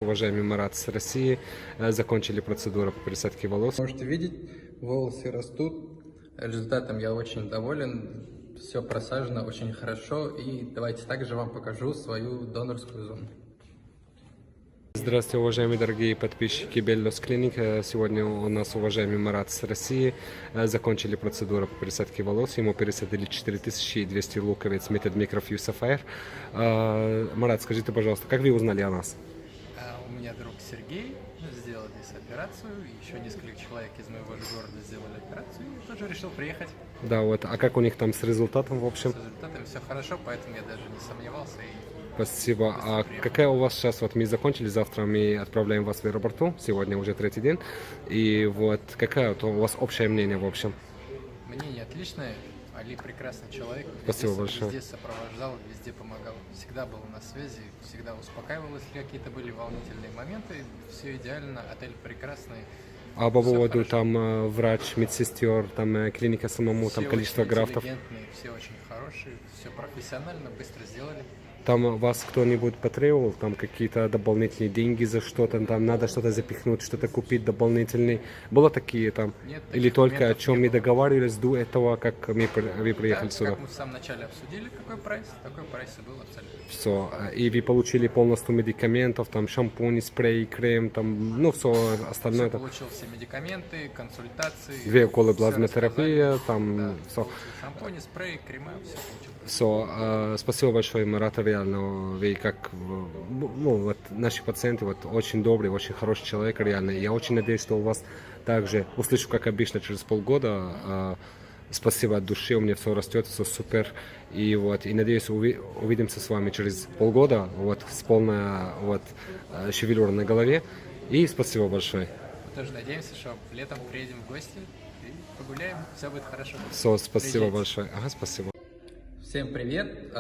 уважаемый Марат с России. Закончили процедуру по пересадке волос. Можете видеть, волосы растут. Результатом я очень доволен. Все просажено очень хорошо. И давайте также вам покажу свою донорскую зону. Здравствуйте, уважаемые дорогие подписчики Беллос Клиник. Сегодня у нас уважаемый Марат с России. Закончили процедуру по пересадке волос. Ему пересадили 4200 луковиц метод микрофьюз Sapphire. Марат, скажите, пожалуйста, как вы узнали о нас? У меня друг Сергей, сделал здесь операцию, еще несколько человек из моего же города сделали операцию, и тоже решил приехать. Да, вот. А как у них там с результатом, в общем? С результатами все хорошо, поэтому я даже не сомневался. Спасибо. А какая у вас сейчас, вот мы закончили, завтра мы отправляем вас в аэропорту, сегодня уже третий день, и вот какая вот у вас общее мнение, в общем? Мнение отличное, Али прекрасный человек, Спасибо большое. везде сопровождал, везде помогал, всегда был на связи, всегда успокаивал, если какие-то были волнительные моменты, все идеально, отель прекрасный. А по поводу хорошо. там врач, медсестер, там клиника самому, там Все количество очень графтов? интеллигентные, все очень хорошие, все профессионально, быстро сделали. Там вас кто-нибудь потребовал, там какие-то дополнительные деньги за что-то, там надо что-то запихнуть, что-то купить дополнительные. Было такие там? Нет, Или таких только о моментов чем не мы было. договаривались до этого, как вы приехали Да, сюда? как мы в самом начале обсудили, какой прайс и был абсолютно. Все. И вы получили полностью медикаментов, там шампунь, спрей, крем, там, ну, все остальное. Все получил, все медикаменты, консультации. Две уколы всё плазмотерапия, рассказали. там Да, все. получил шампунь, спрей, крема, все получил. Все. Спасибо большое, Марат, реально. Вы как, ну, вот наши пациенты, вот очень добрый, очень хороший человек, реально. Я очень надеюсь, что у вас также услышу, как обычно, через полгода. Спасибо от души, у меня все растет, все супер. И вот, и надеюсь, увидимся с вами через полгода, вот, с полной вот шевелюрой на голове. И спасибо большое. Мы тоже надеемся, что летом приедем в гости и погуляем, все будет хорошо. Все, спасибо Приезжайте. большое. Ага, спасибо. Всем привет!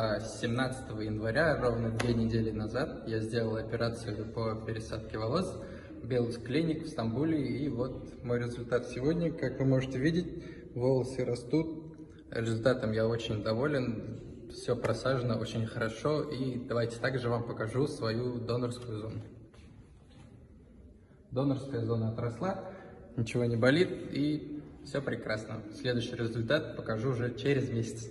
17 января, ровно 2 недели назад, я сделал операцию по пересадке волос в Беллос Клиник в Стамбуле. И вот мой результат сегодня. Как вы можете видеть, волосы растут. Результатом я очень доволен. Все просажено очень хорошо. И давайте также вам покажу свою донорскую зону. Донорская зона отросла, ничего не болит и все прекрасно. Следующий результат покажу уже через месяц.